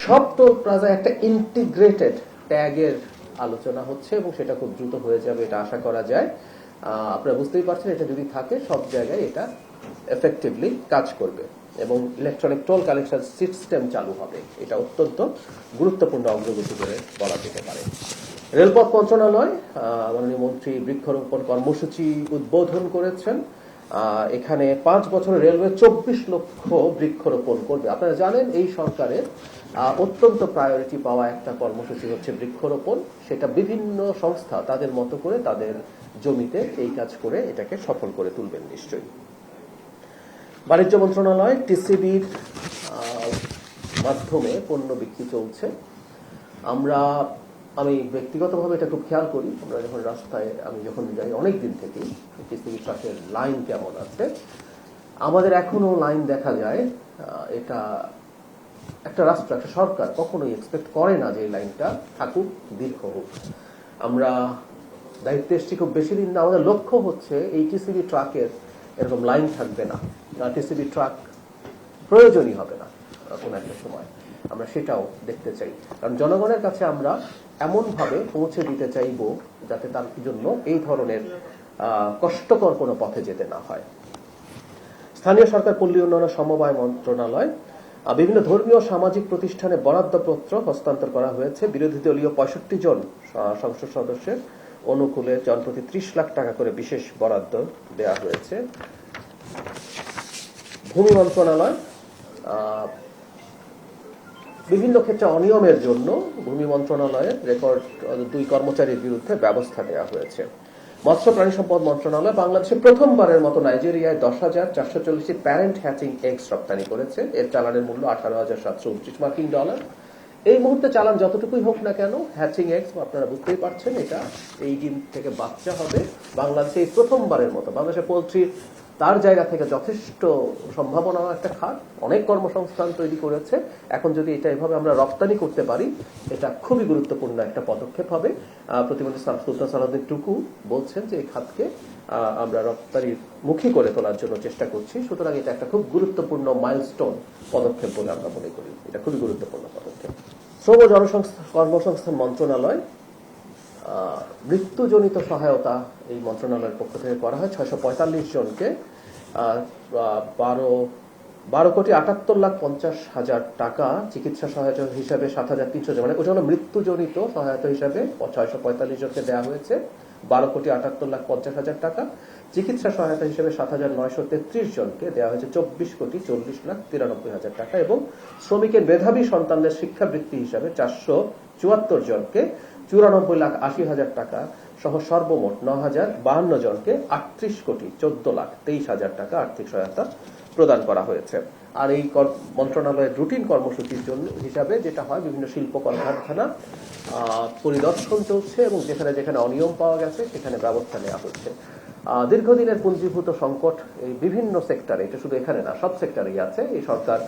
সব টোল প্লাজায় একটা ইন্টিগ্রেটেড ট্যাগের আলোচনা হচ্ছে এবং সেটা খুব দ্রুত হয়ে যাবে এটা আশা করা যায়। আপনারা বুঝতেই পারছেন এটা যদি থাকে সব জায়গায় এটা এফেক্টিভলি কাজ করবে এবং ইলেকট্রনিক টোল কালেকশন সিস্টেম চালু হবে। এটা অত্যন্ত গুরুত্বপূর্ণ অগ্রগতি বলে বলা যেতে পারে। রেলপথ মন্ত্রণালয় মাননীয় মন্ত্রী বৃক্ষরোপণ কর্মসূচি উদ্বোধন করেছেন। এখানে 5 বছরে রেলওয়ে 24 লক্ষ বৃক্ষরোপণ করবে। আপনারা জানেন এই সরকারের অত্যন্ত প্রায়োরিটি পাওয়া একটা কর্মসূচি হচ্ছে বৃক্ষরোপণ। সেটা বিভিন্ন সংস্থা তাদের মতো করে তাদের জমিতে এই কাজ করে এটাকে সফল করে তুলবেন নিশ্চয়ই। বাণিজ্য মন্ত্রণালয় টিসিবির মাধ্যমে পণ্য বিক্রি চলছে। আমি ব্যক্তিগতভাবে এটা খুব খেয়াল করি। আমরা যখন রাস্তায় আমি যখন যাই অনেক দিন থেকেই টিসিবি ট্রাকের লাইন কেমন আছে, আমাদের এখনো লাইন দেখা যায়। এটা একটা রাষ্ট্র, একটা সরকার কখনোই এক্সপেক্ট করে না যে এই লাইনটা থাকুক, দীর্ঘ হোক। আমরা দায়িত্বে এসেছি খুব বেশি দিন না। আমাদের লক্ষ্য হচ্ছে এই টিসিবি ট্রাকের এরকম লাইন থাকবে না, টিসিবি ট্রাক প্রয়োজনই হবে না কোন একটা সময়। আমরা সেটাও দেখতে চাই, কারণ জনগণের কাছে আমরা এমনভাবে পৌঁছে দিতে চাইব যাতে তার জন্য এই ধরনের কষ্টকর কোনো পথে যেতে না হয়। স্থানীয় সরকার পল্লী উন্নয়ন সমবায় মন্ত্রণালয় বিভিন্ন ধর্মীয় সামাজিক প্রতিষ্ঠানে বরাদ্দপত্র হস্তান্তর করা হয়েছে। বিরোধী দলীয় 65 জন সংসদ সদস্যের অনুকূলে জনপ্রতি 30 লাখ টাকা করে বিশেষ বরাদ্দ দেওয়া হয়েছে। ভূমি মন্ত্রণালয় বিভিন্ন ক্ষেত্রে অনিয়মের জন্য ভূমি মন্ত্রণালয়ের রেকর্ড 2 কর্মচারীর বিরুদ্ধে ব্যবস্থা নেওয়া হয়েছে। মৎস্য প্রাণী সম্পদ মন্ত্রণালয় বাংলাদেশে প্রথমবারের মতো নাইজেরিয়ায় 10,440টি প্যারেন্ট হ্যাচিং এগস রপ্তানি করেছে। এর চালানের মূল্য $18,729 মার্কিন। এই মুহূর্তে চালান যতটুকুই হোক না কেন, হ্যাচিং এগস আপনারা বুঝতেই পারছেন এটা এই ডিম থেকে বাচ্চা হবে। বাংলাদেশে এই প্রথমবারের মতো বাংলাদেশের পোলট্রির তার জায়গা থেকে যথেষ্ট সম্ভাবনা একটা খাত, অনেক কর্মসংস্থান তৈরি করেছে। এখন যদি এটা এভাবে আমরা রপ্তানি করতে পারি, এটা খুবই গুরুত্বপূর্ণ একটা পদক্ষেপ হবে। প্রতিমন্ত্রী সুলতান সালাউদ্দিন টুকু বলছেন যে এই খাতকে আমরা রপ্তানির মুখী করে তোলার জন্য চেষ্টা করছি। সুতরাং এটা একটা খুব গুরুত্বপূর্ণ মাইলস্টোন পদক্ষেপ বলে আমরা মনে করি। এটা খুবই গুরুত্বপূর্ণ পদক্ষেপ। শ্রম কর্মসংস্থান মন্ত্রণালয় মৃত্যুজনিত সহায়তা এই মন্ত্রণালয়ের পক্ষ থেকে করা হয় 645 জনকে 12,78,50,000 টাকা চিকিৎসা সহায়তা হিসাবে 7,300 জন, মানে ওটা হলো মৃত্যুজনিত সহায়তা হিসাবে 645 জনকে দেওয়া হয়েছে 12,78,50,000 টাকা। চিকিৎসা সহায়তা হিসেবে 7,933 জনকে দেওয়া হয়েছে 24,40,93,000 টাকা এবং শ্রমিকের মেধাবী সন্তানদের শিক্ষাবৃত্তি হিসাবে 474 জনকে 94,80,000 টাকা সহ সর্বমোট 9,052 জনকে 38,14,23,000 টাকা আর্থিক সহায়তা প্রদান করা হয়েছে। আর এই মন্ত্রণালয়ের রুটিন কর্মসূচির জন্য হিসাবে যেটা হয়, বিভিন্ন শিল্প কলকারখানা পরিদর্শন চলছে এবং যেখানে যেখানে অনিয়ম পাওয়া গেছে সেখানে ব্যবস্থা নেওয়া হচ্ছে। দীর্ঘদিনের পুঞ্জীভূত সংকট এই বিভিন্ন সেক্টরে, এটা শুধু এখানে না, সব সেক্টরেই আছে। এই সরকার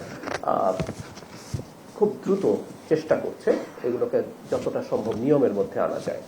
খুব দ্রুত চেষ্টা করছে এগুলোকে যতটা সম্ভব নিয়মের মধ্যে আনা যায়।